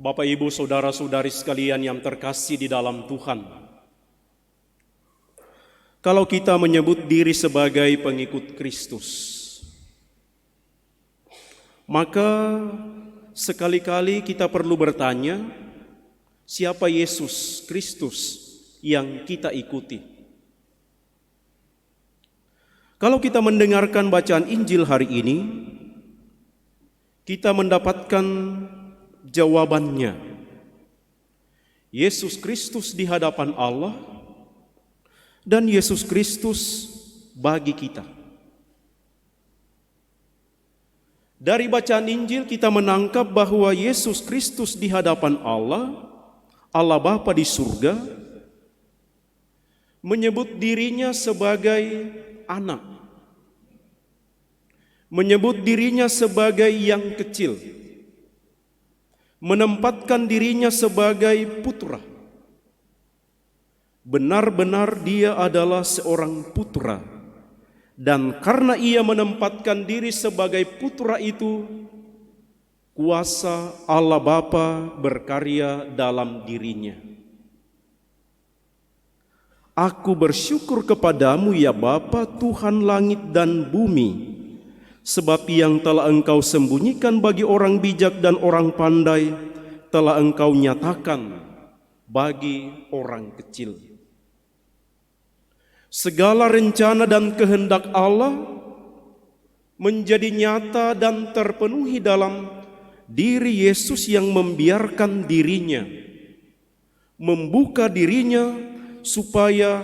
Bapak, Ibu, saudara-saudari sekalian yang terkasih di dalam Tuhan, kalau kita menyebut diri sebagai pengikut Kristus, maka sekali-kali kita perlu bertanya, siapa Yesus Kristus yang kita ikuti? Kalau kita mendengarkan bacaan Injil hari ini, kita mendapatkan jawabannya. Yesus Kristus di hadapan Allah dan Yesus Kristus bagi kita. Dari bacaan Injil kita menangkap bahwa Yesus Kristus di hadapan Allah, Allah Bapa di surga, menyebut dirinya sebagai anak, menyebut dirinya sebagai yang kecil, menempatkan dirinya sebagai putra. Benar-benar dia adalah seorang putra, dan karena ia menempatkan diri sebagai putra itu, kuasa Allah Bapa berkarya dalam dirinya. Aku bersyukur kepadamu ya Bapa, Tuhan langit dan bumi, sebab yang telah Engkau sembunyikan bagi orang bijak dan orang pandai, telah Engkau nyatakan bagi orang kecil. Segala rencana dan kehendak Allah menjadi nyata dan terpenuhi dalam diri Yesus yang membiarkan dirinya, membuka dirinya supaya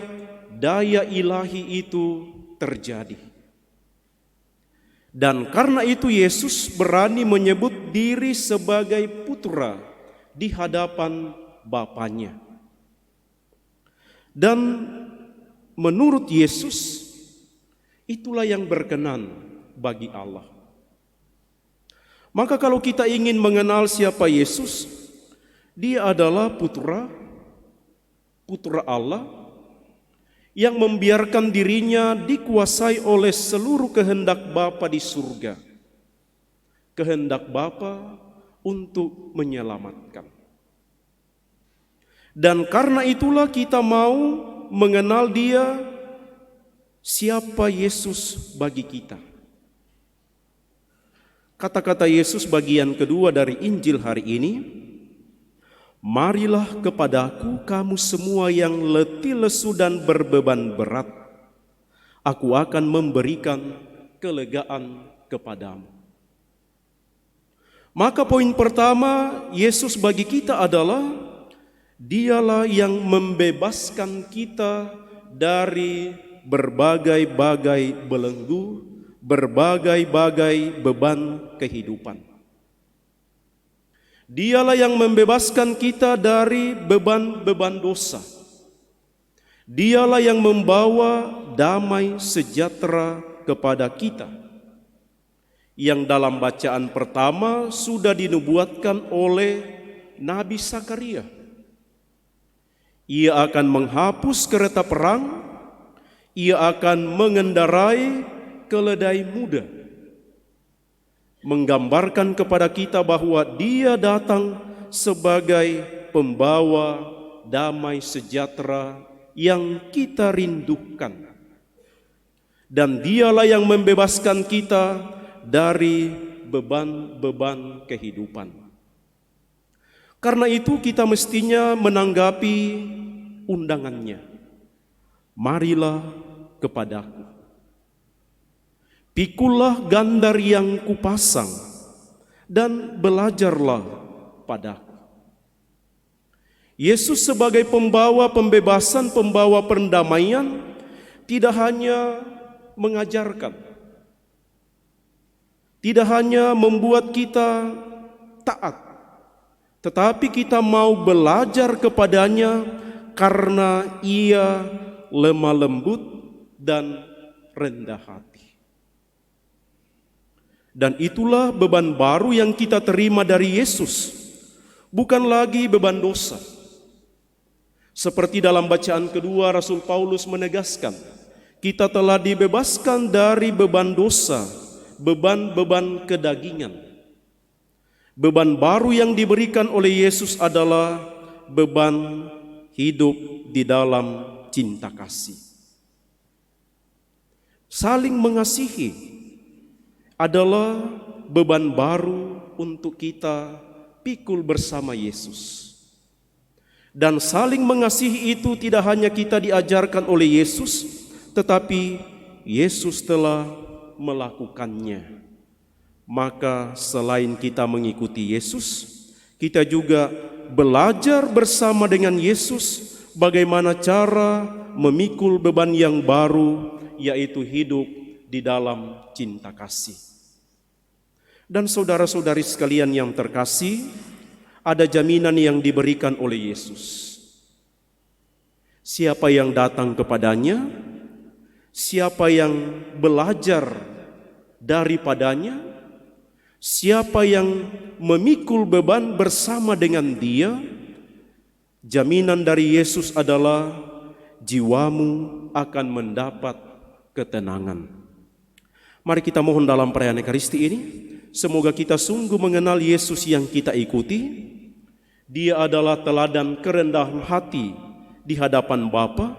daya ilahi itu terjadi. Dan karena itu Yesus berani menyebut diri sebagai putra di hadapan Bapanya. Dan menurut Yesus, itulah yang berkenan bagi Allah. Maka kalau kita ingin mengenal siapa Yesus, dia adalah putra Allah, yang membiarkan dirinya dikuasai oleh seluruh kehendak Bapa di surga. Kehendak Bapa untuk menyelamatkan. Dan karena itulah kita mau mengenal dia, siapa Yesus bagi kita. Kata-kata Yesus bagian kedua dari Injil hari ini, marilah kepadaku kamu semua yang letih lesu dan berbeban berat, aku akan memberikan kelegaan kepadamu. Maka poin pertama Yesus bagi kita adalah dialah yang membebaskan kita dari berbagai-bagai belenggu, berbagai-bagai beban kehidupan. Dialah yang membebaskan kita dari beban-beban dosa. Dialah yang membawa damai sejahtera kepada kita, yang dalam bacaan pertama sudah dinubuatkan oleh Nabi Zakaria. Ia akan menghapus kereta perang, ia akan mengendarai keledai muda, menggambarkan kepada kita bahwa dia datang sebagai pembawa damai sejahtera yang kita rindukan. Dan dialah yang membebaskan kita dari beban-beban kehidupan. Karena itu kita mestinya menanggapi undangannya. Marilah kepadaku. Pikulah gandar yang kupasang dan belajarlah padaku. Yesus sebagai pembawa pembebasan, pembawa perdamaian, tidak hanya mengajarkan, tidak hanya membuat kita taat, tetapi kita mau belajar kepadanya karena ia lemah lembut dan rendah hati. Dan itulah beban baru yang kita terima dari Yesus, bukan lagi beban dosa. Seperti dalam bacaan kedua Rasul Paulus menegaskan, kita telah dibebaskan dari beban dosa, beban-beban kedagingan. Beban baru yang diberikan oleh Yesus adalah beban hidup di dalam cinta kasih. Saling mengasihi adalah beban baru untuk kita pikul bersama Yesus. Dan saling mengasihi itu tidak hanya kita diajarkan oleh Yesus, tetapi Yesus telah melakukannya. Maka selain kita mengikuti Yesus, kita juga belajar bersama dengan Yesus bagaimana cara memikul beban yang baru, yaitu hidup di dalam cinta kasih. Dan saudara-saudari sekalian yang terkasih, ada jaminan yang diberikan oleh Yesus. Siapa yang datang kepadanya, siapa yang belajar daripadanya, siapa yang memikul beban bersama dengan Dia, jaminan dari Yesus adalah jiwamu akan mendapat ketenangan. Mari kita mohon dalam perayaan Ekaristi ini, semoga kita sungguh mengenal Yesus yang kita ikuti. Dia adalah teladan kerendahan hati di hadapan Bapa,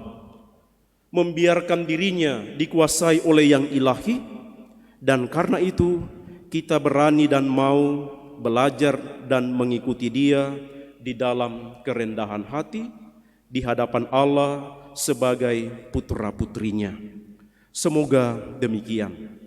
membiarkan dirinya dikuasai oleh yang ilahi, dan karena itu kita berani dan mau belajar dan mengikuti Dia di dalam kerendahan hati di hadapan Allah sebagai putra-putrinya. Semoga demikian.